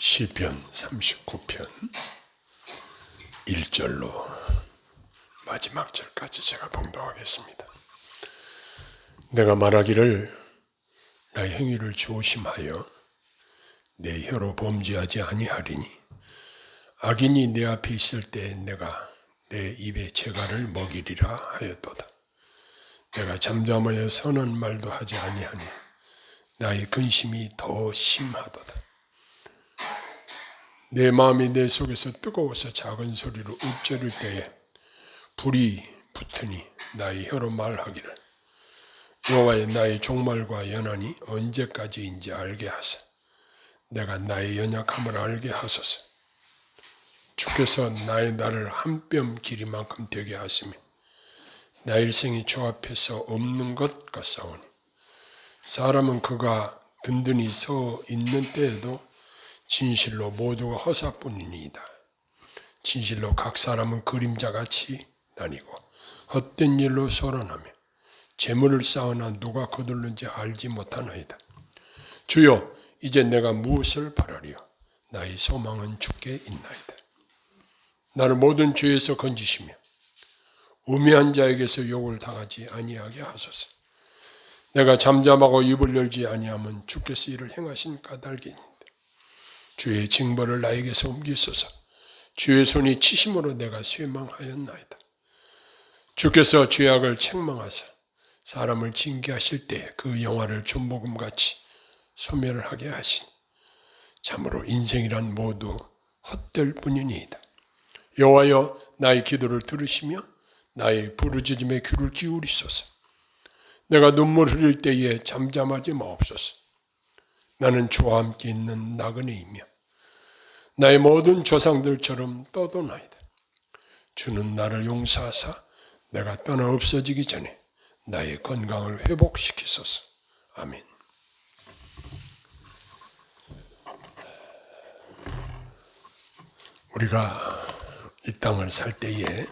시편 39편 1절로 마지막 절까지 제가 봉독하겠습니다. 내가 말하기를 나의 행위를 조심하여 내 혀로 범죄하지 아니하리니 악인이 내 앞에 있을 때 내가 내 입에 재갈을 먹이리라 하였도다. 내가 잠잠하여 선한 말도 하지 아니하니 나의 근심이 더 심하도다. 내 마음이 내 속에서 뜨거워서 작은 소리로 읊조릴 때에 불이 붙으니 나의 혀로 말하기를 여호와의 나의 종말과 연한이 언제까지인지 알게 하사 내가 나의 연약함을 알게 하소서. 주께서 나의 날을 한 뼘 길이만큼 되게 하시며 나의 일생이 주 앞에서 없는 것 같사오니 사람은 그가 든든히 서 있는 때에도 진실로 모두가 허사뿐이니이다. 진실로 각 사람은 그림자같이 다니고 헛된 일로 소란하며 재물을 쌓으나 누가 거둘는지 알지 못하나이다. 주여, 이제 내가 무엇을 바라리요? 나의 소망은 주께 있나이다. 나를 모든 죄에서 건지시며 우매한 자에게서 욕을 당하지 아니하게 하소서. 내가 잠잠하고 입을 열지 아니하면 주께서 이를 행하신 까닭이니이다. 주의 징벌을 나에게서 옮기소서. 주의 손이 치심으로 내가 쇠망하였나이다. 주께서 죄악을 책망하사 사람을 징계하실 때 그 영화를 존목음같이 소멸하게 하시니 참으로 인생이란 모두 헛될 뿐이니이다. 여호와여, 나의 기도를 들으시며 나의 부르짖음에 귀를 기울이소서. 내가 눈물 흘릴 때에 잠잠하지 마옵소서. 나는 주와 함께 있는 나그네이며 나의 모든 조상들처럼 떠도나이다. 주는 나를 용서하사 내가 떠나 없어지기 전에 나의 건강을 회복시키소서. 아멘. 우리가 이 땅을 살 때에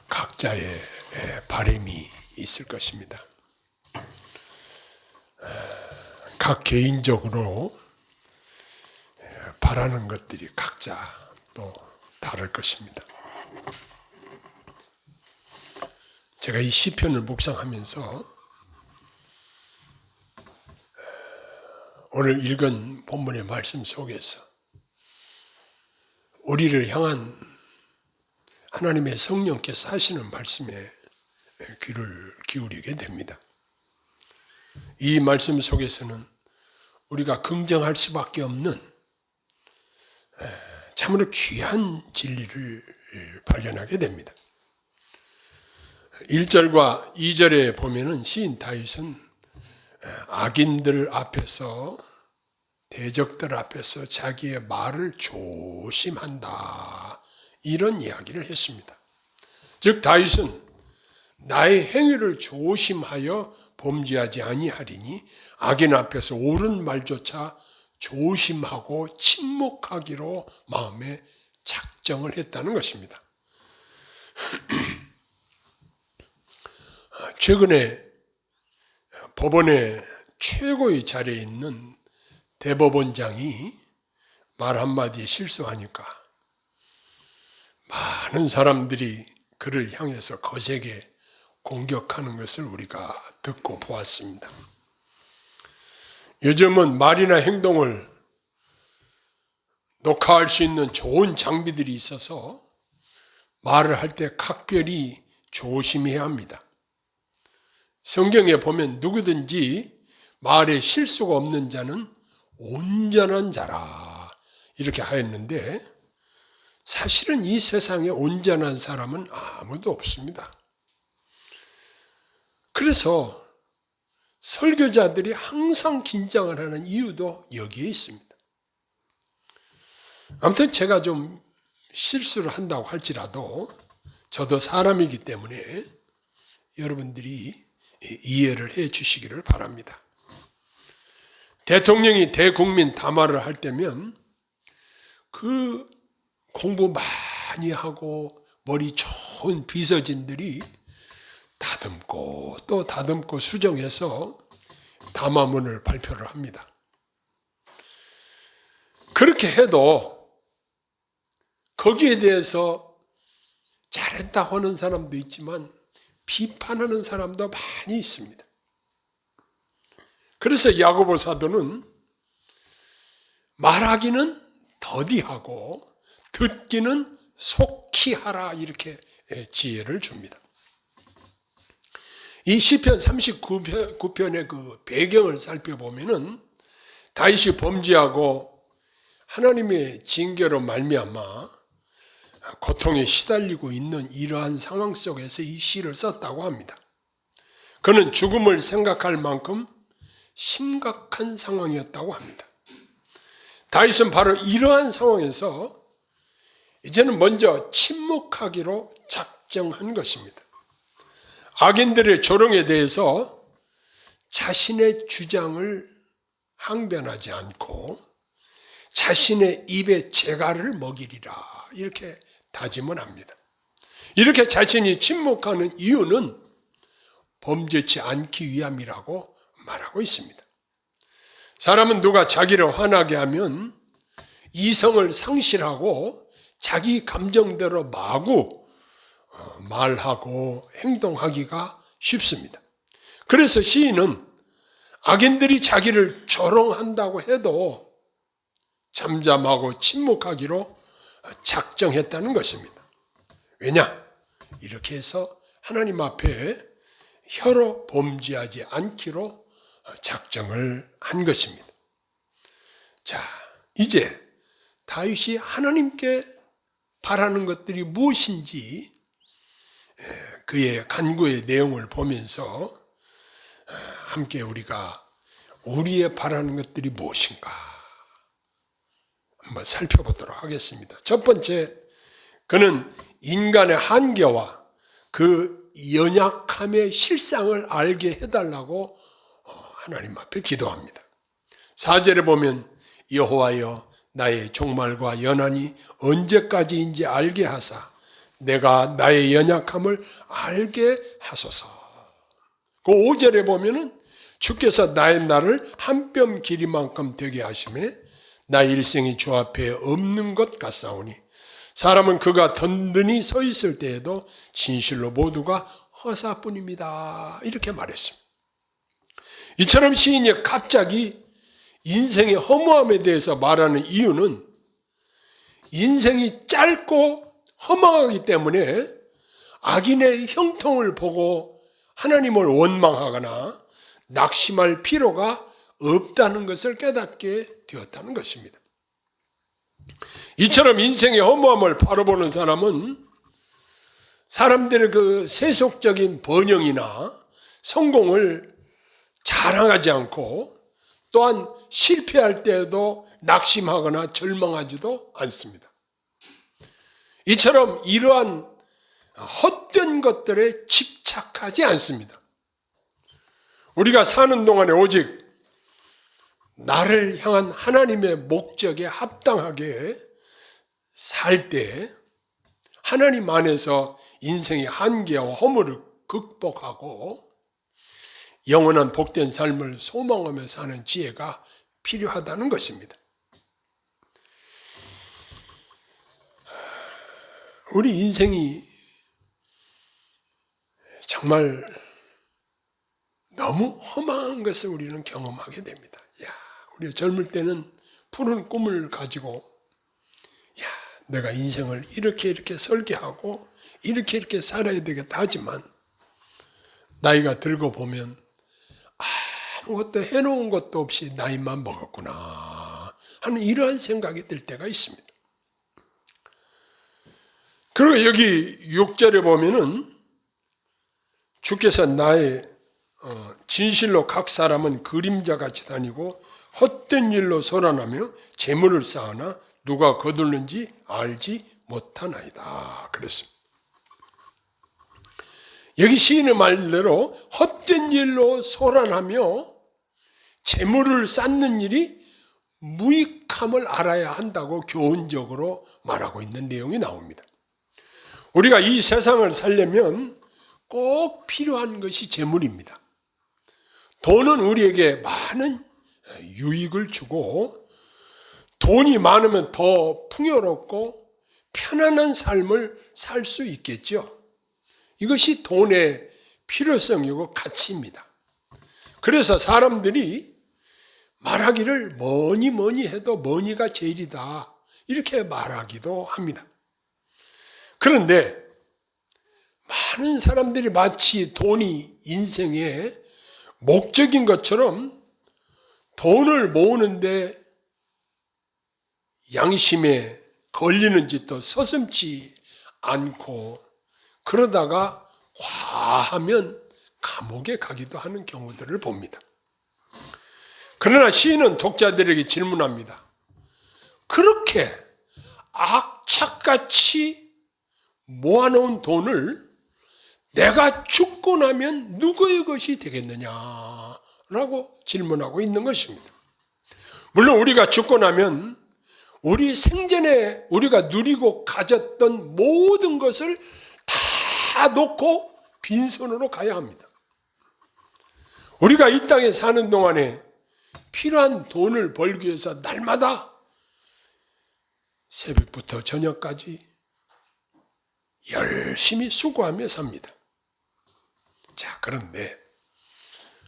각자의 바람이 있을 것입니다. 각 개인적으로 바라는 것들이 각자 또 다를 것입니다. 제가 이 시편을 묵상하면서 오늘 읽은 본문의 말씀 속에서 우리를 향한 하나님의 성령께서 하시는 말씀에 귀를 기울이게 됩니다. 이 말씀 속에서는 우리가 긍정할 수밖에 없는 참으로 귀한 진리를 발견하게 됩니다. 1절과 2절에 보면은 시인 다윗은 악인들 앞에서 대적들 앞에서 자기의 말을 조심한다 이런 이야기를 했습니다. 즉 다윗은 나의 행위를 조심하여 범죄하지 아니하리니 악인 앞에서 옳은 말조차 조심하고 침묵하기로 마음에 작정을 했다는 것입니다. 최근에 법원의 최고의 자리에 있는 대법원장이 말 한마디에 실수하니까 많은 사람들이 그를 향해서 거세게 공격하는 것을 우리가 듣고 보았습니다. 요즘은 말이나 행동을 녹화할 수 있는 좋은 장비들이 있어서 말을 할 때 각별히 조심해야 합니다. 성경에 보면 누구든지 말에 실수가 없는 자는 온전한 자라 이렇게 하였는데 사실은 이 세상에 온전한 사람은 아무도 없습니다. 그래서 설교자들이 항상 긴장을 하는 이유도 여기에 있습니다. 아무튼 제가 좀 실수를 한다고 할지라도 저도 사람이기 때문에 여러분들이 이해를 해 주시기를 바랍니다. 대통령이 대국민 담화를 할 때면 그 공부 많이 하고 머리 좋은 비서진들이 다듬고 또 다듬고 수정해서 담화문을 발표를 합니다. 그렇게 해도 거기에 대해서 잘했다 하는 사람도 있지만 비판하는 사람도 많이 있습니다. 그래서 야고보 사도는 말하기는 더디하고 듣기는 속히 하라 이렇게 지혜를 줍니다. 이 시편 39편의 그 배경을 살펴보면은 다윗이 범죄하고 하나님의 징계로 말미암아 고통에 시달리고 있는 이러한 상황 속에서 이 시를 썼다고 합니다. 그는 죽음을 생각할 만큼 심각한 상황이었다고 합니다. 다윗은 바로 이러한 상황에서 이제는 먼저 침묵하기로 작정한 것입니다. 악인들의 조롱에 대해서 자신의 주장을 항변하지 않고 자신의 입에 재갈을 먹이리라 이렇게 다짐을 합니다. 이렇게 자신이 침묵하는 이유는 범죄치 않기 위함이라고 말하고 있습니다. 사람은 누가 자기를 화나게 하면 이성을 상실하고 자기 감정대로 마구 말하고 행동하기가 쉽습니다. 그래서 시인은 악인들이 자기를 조롱한다고 해도 잠잠하고 침묵하기로 작정했다는 것입니다. 왜냐? 이렇게 해서 하나님 앞에 혀로 범죄하지 않기로 작정을 한 것입니다. 자, 이제 다윗이 하나님께 바라는 것들이 무엇인지 그의 간구의 내용을 보면서 함께 우리가 우리의 바라는 것들이 무엇인가 한번 살펴보도록 하겠습니다. 첫 번째, 그는 인간의 한계와 그 연약함의 실상을 알게 해달라고 하나님 앞에 기도합니다. 4절에 보면 여호와여 나의 종말과 연한이 언제까지인지 알게 하사 내가 나의 연약함을 알게 하소서. 그 5절에 보면은 주께서 나의 날을 한 뼘 길이만큼 되게 하시매 나의 일생이 주 앞에 없는 것 같사오니 사람은 그가 든든히 서 있을 때에도 진실로 모두가 허사뿐입니다. 이렇게 말했습니다. 이처럼 시인이 갑자기 인생의 허무함에 대해서 말하는 이유는 인생이 짧고 허망하기 때문에 악인의 형통을 보고 하나님을 원망하거나 낙심할 필요가 없다는 것을 깨닫게 되었다는 것입니다. 이처럼 인생의 허무함을 바라보는 사람은 사람들의 그 세속적인 번영이나 성공을 자랑하지 않고 또한 실패할 때에도 낙심하거나 절망하지도 않습니다. 이처럼 이러한 헛된 것들에 집착하지 않습니다. 우리가 사는 동안에 오직 나를 향한 하나님의 목적에 합당하게 살 때 하나님 안에서 인생의 한계와 허물을 극복하고 영원한 복된 삶을 소망하며 사는 지혜가 필요하다는 것입니다. 우리 인생이 정말 너무 험한 것을 우리는 경험하게 됩니다. 우리 젊을 때는 푸른 꿈을 가지고 내가 인생을 이렇게 설계하고 이렇게 살아야 되겠다 하지만 나이가 들고 보면 아무것도 해놓은 것도 없이 나이만 먹었구나 하는 이러한 생각이 들 때가 있습니다. 그리고 여기 6절에 보면은 주께서 나의 진실로 각 사람은 그림자같이 다니고 헛된 일로 소란하며 재물을 쌓으나 누가 거둘는지 알지 못하나이다 그랬습니다. 여기 시인의 말대로 헛된 일로 소란하며 재물을 쌓는 일이 무익함을 알아야 한다고 교훈적으로 말하고 있는 내용이 나옵니다. 우리가 이 세상을 살려면 꼭 필요한 것이 재물입니다. 돈은 우리에게 많은 유익을 주고 돈이 많으면 더 풍요롭고 편안한 삶을 살 수 있겠죠. 이것이 돈의 필요성이고 가치입니다. 그래서 사람들이 말하기를 뭐니 해도 머니가 제일이다, 이렇게 말하기도 합니다. 그런데 많은 사람들이 마치 돈이 인생의 목적인 것처럼 돈을 모으는데 양심에 걸리는 짓도 서슴지 않고, 그러다가 과하면 감옥에 가기도 하는 경우들을 봅니다. 그러나 시인은 독자들에게 질문합니다. 그렇게 악착같이 모아놓은 돈을 내가 죽고 나면 누구의 것이 되겠느냐라고 질문하고 있는 것입니다. 물론 우리가 죽고 나면 우리 생전에 우리가 누리고 가졌던 모든 것을 다 놓고 빈손으로 가야 합니다. 우리가 이 땅에 사는 동안에 필요한 돈을 벌기 위해서 날마다 새벽부터 저녁까지 열심히 수고하며 삽니다. 자, 그런데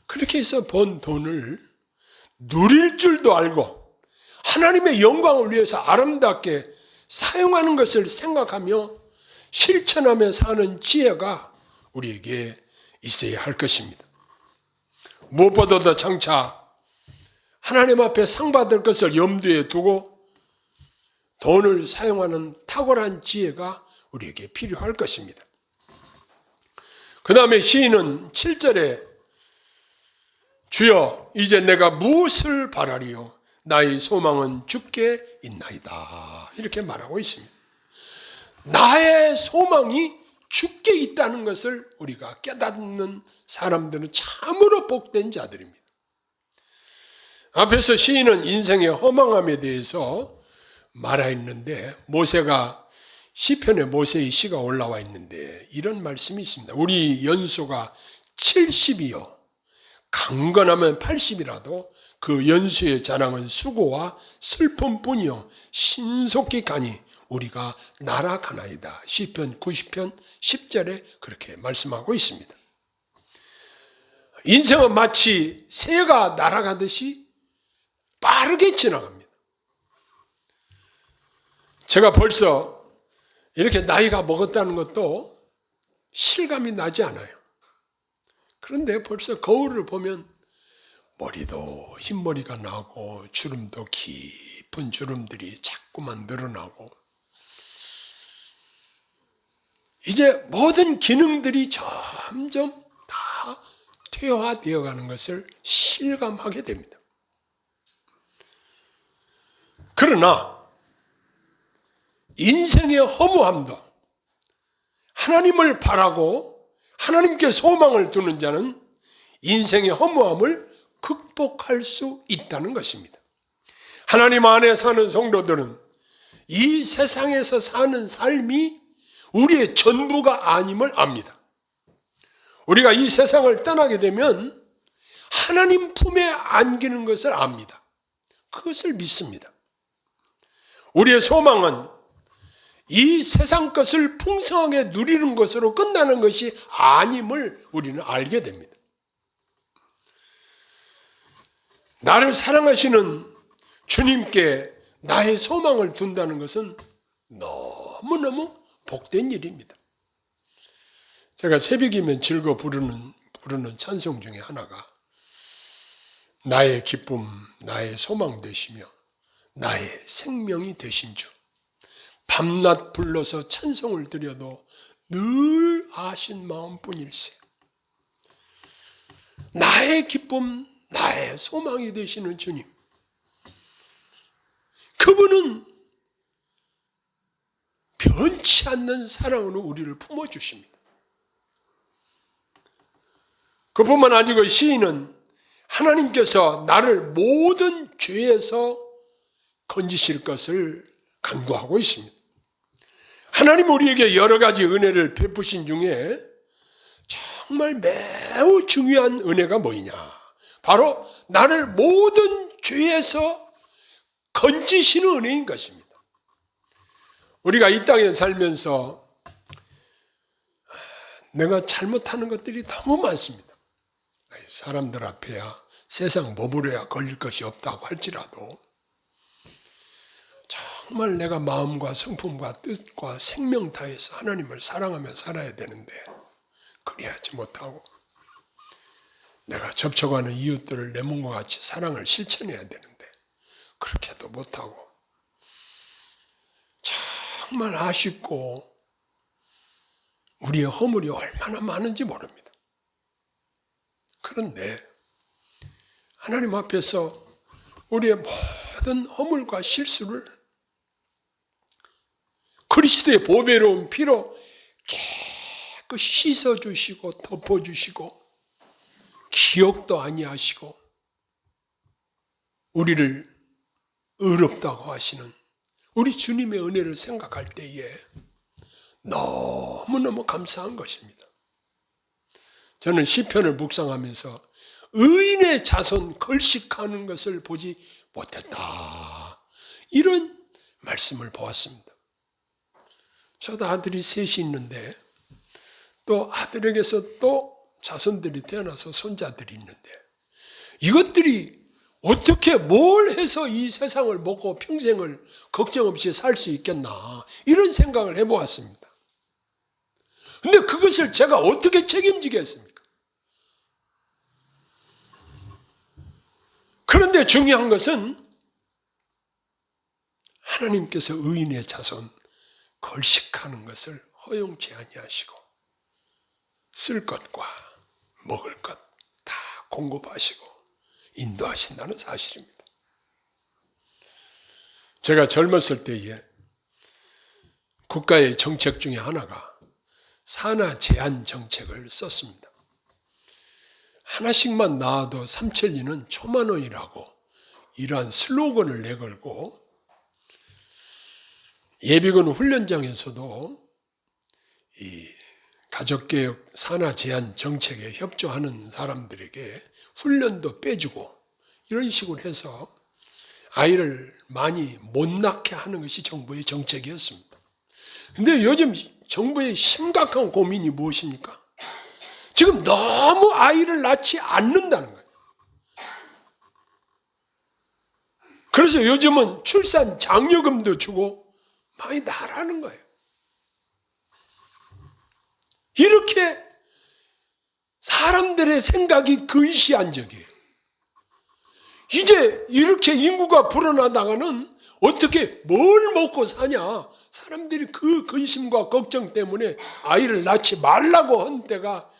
그렇게 해서 번 돈을 누릴 줄도 알고 하나님의 영광을 위해서 아름답게 사용하는 것을 생각하며 실천하며 사는 지혜가 우리에게 있어야 할 것입니다. 무엇보다도 장차 하나님 앞에 상 받을 것을 염두에 두고 돈을 사용하는 탁월한 지혜가 우리에게 필요할 것입니다. 그 다음에 시인은 7절에 주여 이제 내가 무엇을 바라리요 나의 소망은 주께 있나이다, 이렇게 말하고 있습니다. 나의 소망이 주께 있다는 것을 우리가 깨닫는 사람들은 참으로 복된 자들입니다. 앞에서 시인은 인생의 허망함에 대해서 말하였는데, 모세가 시편에 모세의 시가 올라와 있는데 이런 말씀이 있습니다. 우리 연수가 70이요 강건하면 80이라도 그 연수의 자랑은 수고와 슬픔뿐이요 신속히 가니 우리가 날아가나이다. 시편 90편 10절에 그렇게 말씀하고 있습니다. 인생은 마치 새가 날아가듯이 빠르게 지나갑니다. 제가 벌써 이렇게 나이가 먹었다는 것도 실감이 나지 않아요. 그런데 벌써 거울을 보면 머리도 흰머리가 나고 주름도 깊은 주름들이 자꾸만 늘어나고 이제 모든 기능들이 점점 다 퇴화되어 가는 것을 실감하게 됩니다. 그러나 인생의 허무함도 하나님을 바라고 하나님께 소망을 두는 자는 인생의 허무함을 극복할 수 있다는 것입니다. 하나님 안에 사는 성도들은 이 세상에서 사는 삶이 우리의 전부가 아님을 압니다. 우리가 이 세상을 떠나게 되면 하나님 품에 안기는 것을 압니다. 그것을 믿습니다. 우리의 소망은 이 세상 것을 풍성하게 누리는 것으로 끝나는 것이 아님을 우리는 알게 됩니다. 나를 사랑하시는 주님께 나의 소망을 둔다는 것은 너무너무 복된 일입니다. 제가 새벽이면 즐거 부르는 찬송 중에 하나가 나의 기쁨, 나의 소망 되시며 나의 생명이 되신 주, 밤낮 불러서 찬송을 드려도 늘 아신 마음뿐일세. 나의 기쁨, 나의 소망이 되시는 주님, 그분은 변치 않는 사랑으로 우리를 품어주십니다. 그뿐만 아니고 시인은 하나님께서 나를 모든 죄에서 건지실 것을 간구하고 있습니다. 하나님 우리에게 여러 가지 은혜를 베푸신 중에 정말 매우 중요한 은혜가 뭐냐? 바로 나를 모든 죄에서 건지시는 은혜인 것입니다. 우리가 이 땅에 살면서 내가 잘못하는 것들이 너무 많습니다. 사람들 앞에야 세상 머무려야 걸릴 것이 없다고 할지라도 정말 내가 마음과 성품과 뜻과 생명 다해서 하나님을 사랑하며 살아야 되는데 그리하지 못하고 내가 접촉하는 이웃들을 내 몸과 같이 사랑을 실천해야 되는데 그렇게도 못하고 정말 아쉽고 우리의 허물이 얼마나 많은지 모릅니다. 그런데 하나님 앞에서 우리의 모든 허물과 실수를 그리스도의 보배로운 피로 깨끗이 씻어주시고 덮어주시고 기억도 아니하시고 우리를 의롭다고 하시는 우리 주님의 은혜를 생각할 때에 너무너무 감사한 것입니다. 저는 시편을 묵상하면서 의인의 자손 걸식하는 것을 보지 못했다, 이런 말씀을 보았습니다. 저도 아들이 셋이 있는데 또 아들에게서 또 자손들이 태어나서 손자들이 있는데 이것들이 어떻게 뭘 해서 이 세상을 먹고 평생을 걱정 없이 살 수 있겠나, 이런 생각을 해보았습니다. 근데 그것을 제가 어떻게 책임지겠습니까? 그런데 중요한 것은 하나님께서 의인의 자손 걸식하는 것을 허용치 아니하시고 쓸 것과 먹을 것 다 공급하시고 인도하신다는 사실입니다. 제가 젊었을 때에 국가의 정책 중에 하나가 산하 제한 정책을 썼습니다. 하나씩만 낳아도 삼천리는 초만원이라고 이러한 슬로건을 내걸고 예비군 훈련장에서도 이 가족개혁 산하 제한 정책에 협조하는 사람들에게 훈련도 빼주고 이런 식으로 해서 아이를 많이 못 낳게 하는 것이 정부의 정책이었습니다. 근데 요즘 정부의 심각한 고민이 무엇입니까? 지금 너무 아이를 낳지 않는다는 거예요. 그래서 요즘은 출산 장려금도 주고 많이 낳으라는 거예요. 이렇게 사람들의 생각이 근시안적이에요. 이제 이렇게 인구가 불어나다가는 어떻게 뭘 먹고 사냐, 사람들이 그 근심과 걱정 때문에 아이를 낳지 말라고 한 때가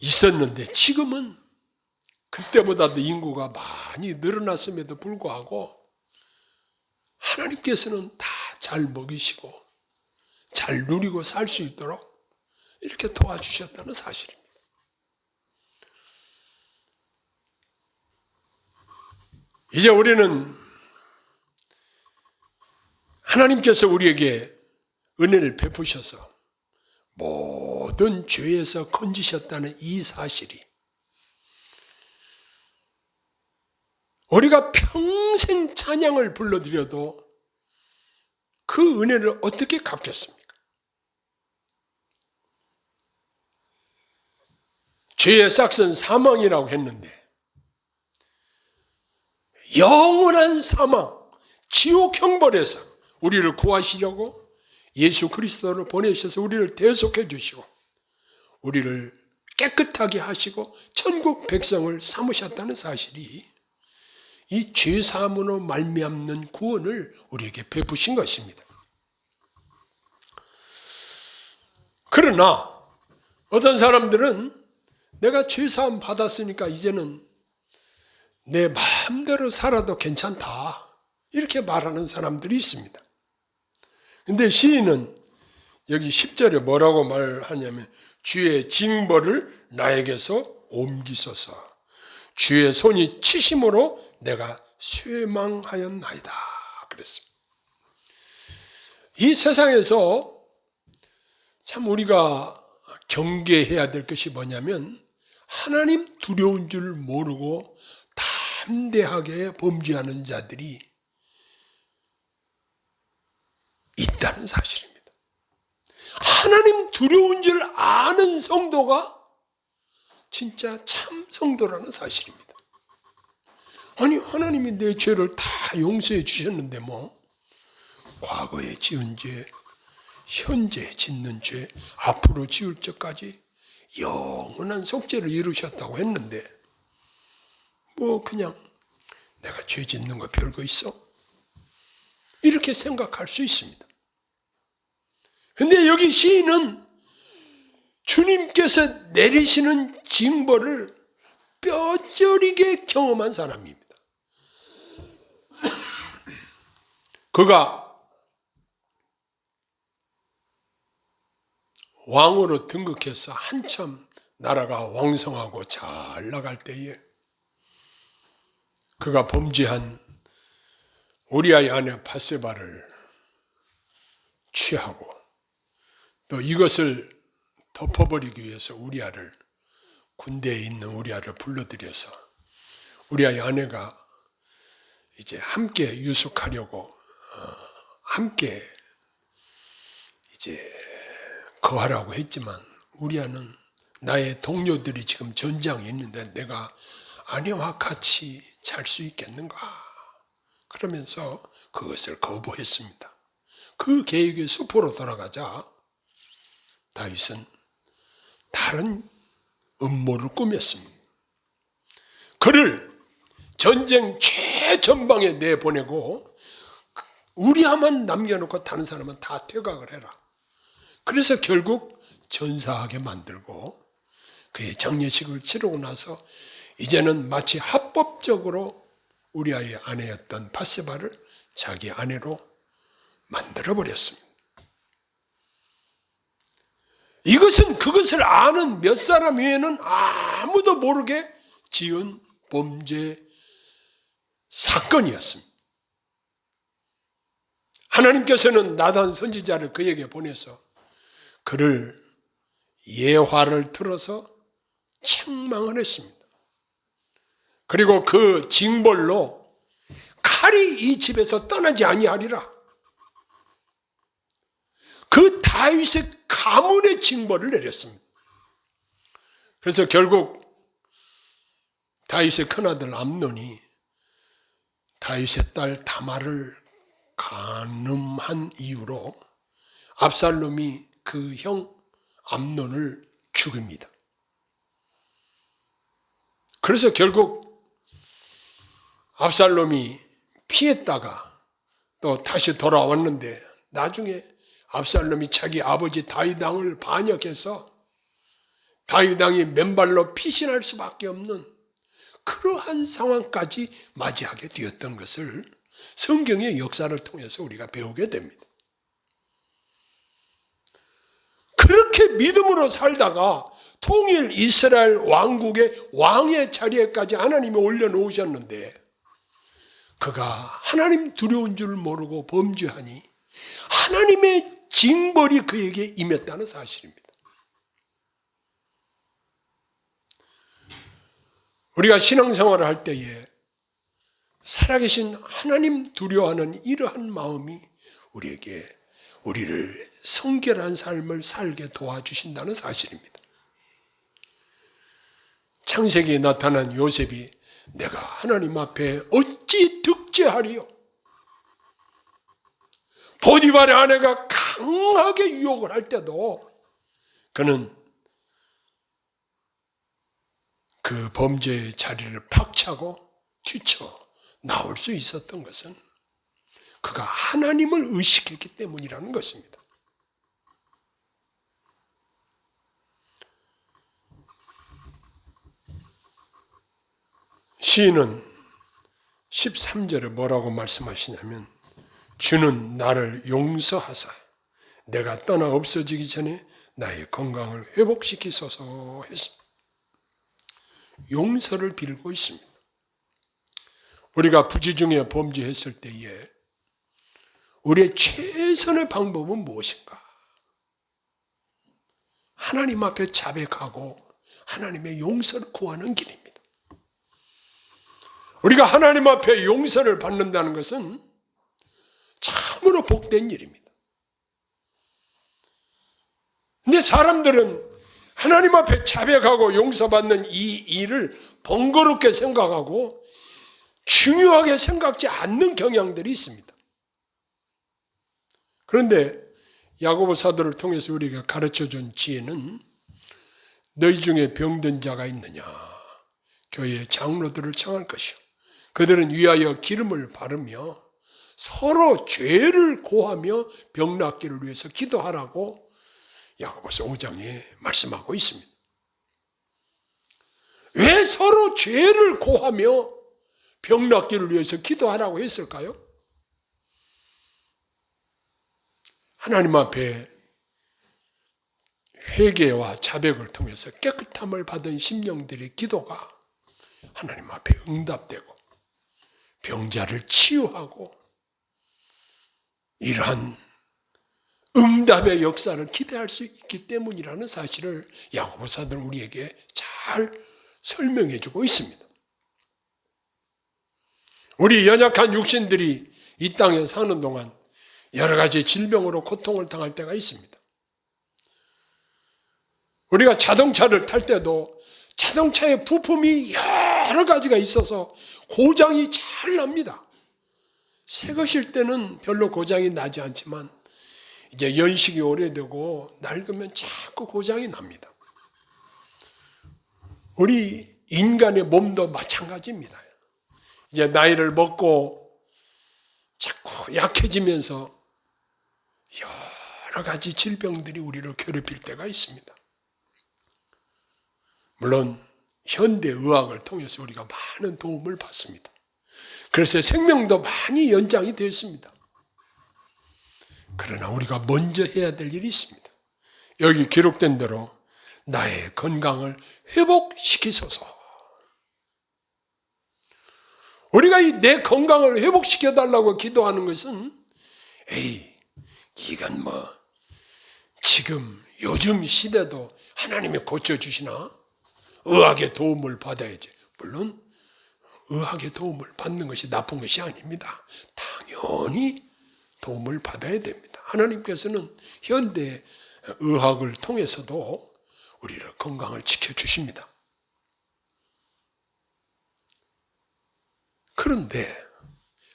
있었는데 지금은 그때보다도 인구가 많이 늘어났음에도 불구하고 하나님께서는 다 잘 먹이시고 잘 누리고 살 수 있도록 이렇게 도와주셨다는 사실입니다. 이제 우리는 하나님께서 우리에게 은혜를 베푸셔서 모든 죄에서 건지셨다는 이 사실이 우리가 평생 찬양을 불러드려도 그 은혜를 어떻게 갚겠습니까? 죄의 싹은 사망이라고 했는데 영원한 사망, 지옥 형벌에서 우리를 구하시려고 예수 그리스도를 보내셔서 우리를 대속해 주시고 우리를 깨끗하게 하시고 천국 백성을 삼으셨다는 사실이 이 죄사함으로 말미암는 구원을 우리에게 베푸신 것입니다. 그러나 어떤 사람들은 내가 죄사함 받았으니까 이제는 내 마음대로 살아도 괜찮다, 이렇게 말하는 사람들이 있습니다. 근데 시인은 여기 10절에 뭐라고 말하냐면 주의 징벌을 나에게서 옮기소서, 주의 손이 치심으로 내가 쇠망하였나이다 그랬습니다. 이 세상에서 참 우리가 경계해야 될 것이 뭐냐면 하나님 두려운 줄 모르고 다 담대하게 범죄하는 자들이 있다는 사실입니다. 하나님 두려운 줄 아는 성도가 진짜 참 성도라는 사실입니다. 아니, 하나님이 내 죄를 다 용서해 주셨는데 과거에 지은 죄, 현재 짓는 죄, 앞으로 지을 죄까지 영원한 속죄를 이루셨다고 했는데 그냥 내가 죄 짓는 거 별거 있어? 이렇게 생각할 수 있습니다. 근데 여기 시인은 주님께서 내리시는 징벌을 뼈저리게 경험한 사람입니다. 그가 왕으로 등극해서 한참 나라가 왕성하고 잘 나갈 때에 그가 범죄한 우리아의 아내 밧세바를 취하고 또 이것을 덮어버리기 위해서 우리아를 군대에 있는 우리아를 불러들여서 우리아의 아내가 이제 함께 유숙하려고 함께 이제 거하라고 했지만 우리아는 나의 동료들이 지금 전장에 있는데 내가 아내와 같이 잘 수 있겠는가? 그러면서 그것을 거부했습니다. 그 계획의 숲으로 돌아가자 다윗은 다른 음모를 꾸몄습니다. 그를 전쟁 최전방에 내보내고 우리아만 남겨놓고 다른 사람은 다 퇴각을 해라. 그래서 결국 전사하게 만들고 그의 장례식을 치르고 나서 이제는 마치 합법적으로 우리아의 아내였던 밧세바를 자기 아내로 만들어버렸습니다. 이것은 그것을 아는 몇 사람 외에는 아무도 모르게 지은 범죄 사건이었습니다. 하나님께서는 나단 선지자를 그에게 보내서 그를 예화를 들어서 책망을 했습니다. 그리고 그 징벌로 칼이 이 집에서 떠나지 아니하리라. 그 다윗의 가문의 징벌을 내렸습니다. 그래서 결국 다윗의 큰아들 암논이 다윗의 딸 다말을 간음한 이유로 압살롬이 그 형 암논을 죽입니다. 그래서 결국 압살롬이 피했다가 또 다시 돌아왔는데 나중에 압살롬이 자기 아버지 다윗 왕을 반역해서 다윗 왕이 맨발로 피신할 수밖에 없는 그러한 상황까지 맞이하게 되었던 것을 성경의 역사를 통해서 우리가 배우게 됩니다. 그렇게 믿음으로 살다가 통일 이스라엘 왕국의 왕의 자리에까지 하나님이 올려놓으셨는데 그가 하나님 두려운 줄 모르고 범죄하니 하나님의 징벌이 그에게 임했다는 사실입니다. 우리가 신앙생활을 할 때에 살아계신 하나님 두려워하는 이러한 마음이 우리를 성결한 삶을 살게 도와주신다는 사실입니다. 창세기에 나타난 요셉이 내가 하나님 앞에 어찌 득죄하리요? 보디발의 아내가 강하게 유혹을 할 때도 그는 그 범죄의 자리를 팍 차고 뛰쳐 나올 수 있었던 것은 그가 하나님을 의식했기 때문이라는 것입니다. 시인은 13절에 뭐라고 말씀하시냐면 주는 나를 용서하사 내가 떠나 없어지기 전에 나의 건강을 회복시키소서 했습니다. 용서를 빌고 있습니다. 우리가 부지 중에 범죄했을 때에 우리의 최선의 방법은 무엇인가? 하나님 앞에 자백하고 하나님의 용서를 구하는 길입니다. 우리가 하나님 앞에 용서를 받는다는 것은 참으로 복된 일입니다. 근데 사람들은 하나님 앞에 자백하고 용서받는 이 일을 번거롭게 생각하고 중요하게 생각지 않는 경향들이 있습니다. 그런데 야고보 사도를 통해서 우리가 가르쳐준 지혜는 너희 중에 병든 자가 있느냐 교회의 장로들을 청할 것이요 그들은 위하여 기름을 바르며 서로 죄를 고하며 병 낫기를 위해서 기도하라고 야고보서 5장에 말씀하고 있습니다. 왜 서로 죄를 고하며 병 낫기를 위해서 기도하라고 했을까요? 하나님 앞에 회개와 자백을 통해서 깨끗함을 받은 심령들의 기도가 하나님 앞에 응답되고 병자를 치유하고 이러한 응답의 역사를 기대할 수 있기 때문이라는 사실을 야고보 사도는 우리에게 잘 설명해 주고 있습니다. 우리 연약한 육신들이 이 땅에 사는 동안 여러 가지 질병으로 고통을 당할 때가 있습니다. 우리가 자동차를 탈 때도 자동차에 부품이 여러 가지가 있어서 고장이 잘 납니다. 새 것일 때는 별로 고장이 나지 않지만 이제 연식이 오래되고 낡으면 자꾸 고장이 납니다. 우리 인간의 몸도 마찬가지입니다. 이제 나이를 먹고 자꾸 약해지면서 여러 가지 질병들이 우리를 괴롭힐 때가 있습니다. 물론 현대의학을 통해서 우리가 많은 도움을 받습니다. 그래서 생명도 많이 연장이 됐습니다. 그러나 우리가 먼저 해야 될 일이 있습니다. 여기 기록된 대로 나의 건강을 회복시키소서. 우리가 이 내 건강을 회복시켜달라고 기도하는 것은 이건 지금 요즘 시대도 하나님이 고쳐주시나? 의학의 도움을 받아야지. 물론 의학의 도움을 받는 것이 나쁜 것이 아닙니다. 당연히 도움을 받아야 됩니다. 하나님께서는 현대 의학을 통해서도 우리를 건강을 지켜주십니다. 그런데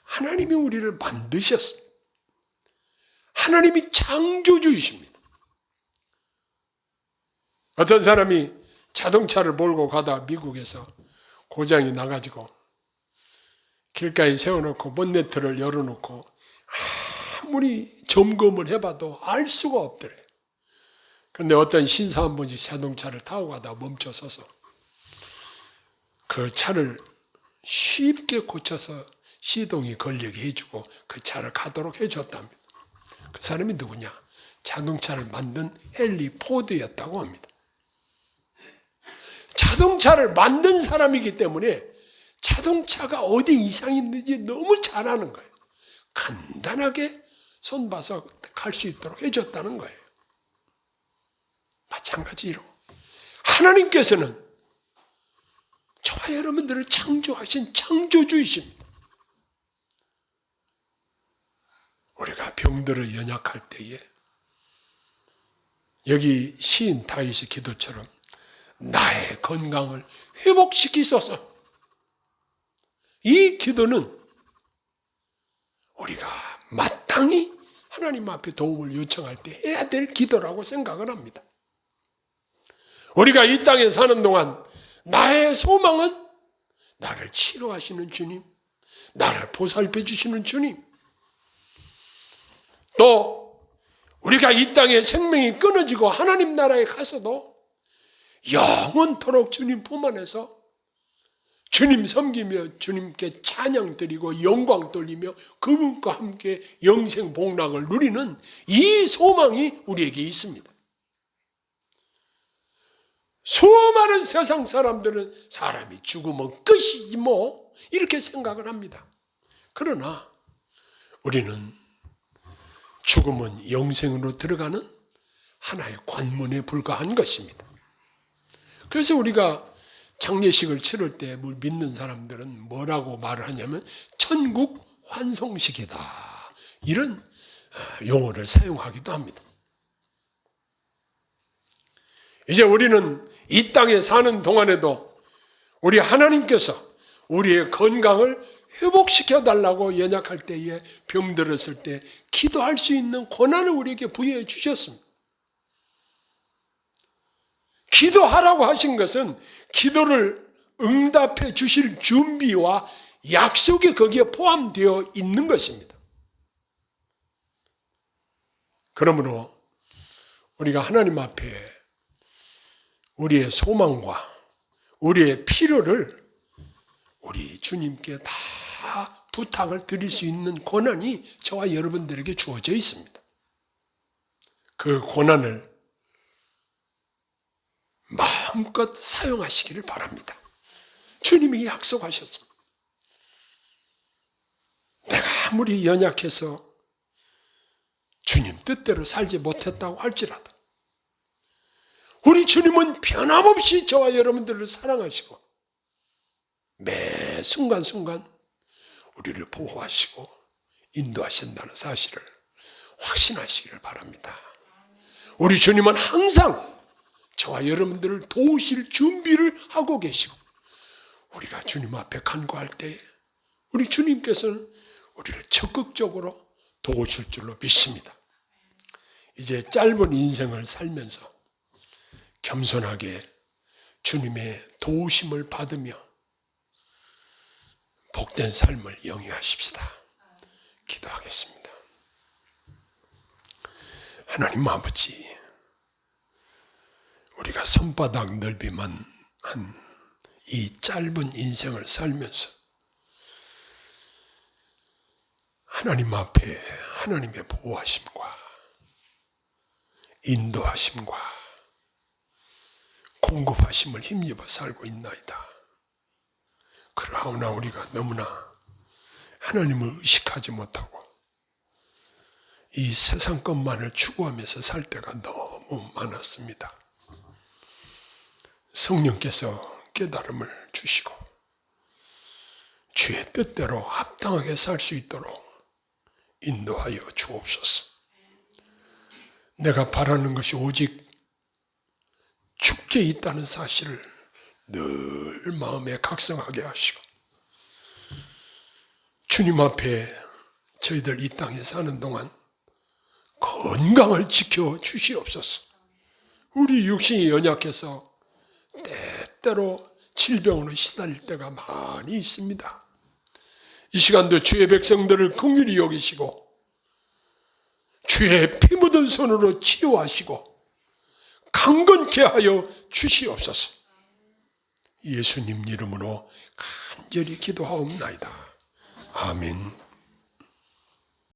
하나님이 우리를 만드셨습니다. 하나님이 창조주이십니다. 어떤 사람이 자동차를 몰고 가다 미국에서 고장이 나가지고 길가에 세워놓고 본네트를 열어놓고 아무리 점검을 해봐도 알 수가 없더래. 그런데 어떤 신사 한 분이 자동차를 타고 가다 멈춰서서 그 차를 쉽게 고쳐서 시동이 걸리게 해주고 그 차를 가도록 해줬답니다. 그 사람이 누구냐? 자동차를 만든 헨리 포드였다고 합니다. 자동차를 만든 사람이기 때문에 자동차가 어디 이상이 있는지 너무 잘 아는 거예요. 간단하게 손봐서 갈 수 있도록 해줬다는 거예요. 마찬가지로 하나님께서는 저와 여러분들을 창조하신 창조주이십니다. 우리가 병들어 연약할 때에 여기 시인 다윗의 기도처럼 나의 건강을 회복시키소서. 이 기도는 우리가 마땅히 하나님 앞에 도움을 요청할 때 해야 될 기도라고 생각을 합니다. 우리가 이 땅에 사는 동안 나의 소망은 나를 치료하시는 주님, 나를 보살펴 주시는 주님, 또 우리가 이 땅에 생명이 끊어지고 하나님 나라에 가서도 영원토록 주님 품 안에서 주님 섬기며 주님께 찬양 드리고 영광 돌리며 그분과 함께 영생 복락을 누리는 이 소망이 우리에게 있습니다. 수많은 세상 사람들은 사람이 죽으면 끝이지 이렇게 생각을 합니다. 그러나 우리는 죽음은 영생으로 들어가는 하나의 관문에 불과한 것입니다. 그래서 우리가 장례식을 치를 때 믿는 사람들은 뭐라고 말을 하냐면 천국 환송식이다. 이런 용어를 사용하기도 합니다. 이제 우리는 이 땅에 사는 동안에도 우리 하나님께서 우리의 건강을 회복시켜 달라고 연약할 때에 병들었을 때 기도할 수 있는 권한을 우리에게 부여해 주셨습니다. 기도하라고 하신 것은 기도를 응답해 주실 준비와 약속이 거기에 포함되어 있는 것입니다. 그러므로 우리가 하나님 앞에 우리의 소망과 우리의 필요를 우리 주님께 다 부탁을 드릴 수 있는 권한이 저와 여러분들에게 주어져 있습니다. 그 권한을 마음껏 사용하시기를 바랍니다. 주님이 약속하셨습니다. 내가 아무리 연약해서 주님 뜻대로 살지 못했다고 할지라도 우리 주님은 변함없이 저와 여러분들을 사랑하시고 매 순간순간 우리를 보호하시고 인도하신다는 사실을 확신하시기를 바랍니다. 우리 주님은 항상 저와 여러분들을 도우실 준비를 하고 계시고 우리가 주님 앞에 간구할 때 우리 주님께서는 우리를 적극적으로 도우실 줄로 믿습니다. 이제 짧은 인생을 살면서 겸손하게 주님의 도우심을 받으며 복된 삶을 영위하십시다. 기도하겠습니다. 하나님 아버지, 우리가 손바닥 넓이만 한 이 짧은 인생을 살면서 하나님 앞에 하나님의 보호하심과 인도하심과 공급하심을 힘입어 살고 있나이다. 그러나 우리가 너무나 하나님을 의식하지 못하고 이 세상 것만을 추구하면서 살 때가 너무 많았습니다. 성령께서 깨달음을 주시고 주의 뜻대로 합당하게 살 수 있도록 인도하여 주옵소서. 내가 바라는 것이 오직 주께 있다는 사실을 늘 마음에 각성하게 하시고 주님 앞에 저희들 이 땅에 사는 동안 건강을 지켜 주시옵소서. 우리 육신이 연약해서 때때로 질병으로 시달릴 때가 많이 있습니다. 이 시간도 주의 백성들을 긍휼히 여기시고 주의 피 묻은 손으로 치유하시고 강건케 하여 주시옵소서. 예수님 이름으로 간절히 기도하옵나이다. 아멘.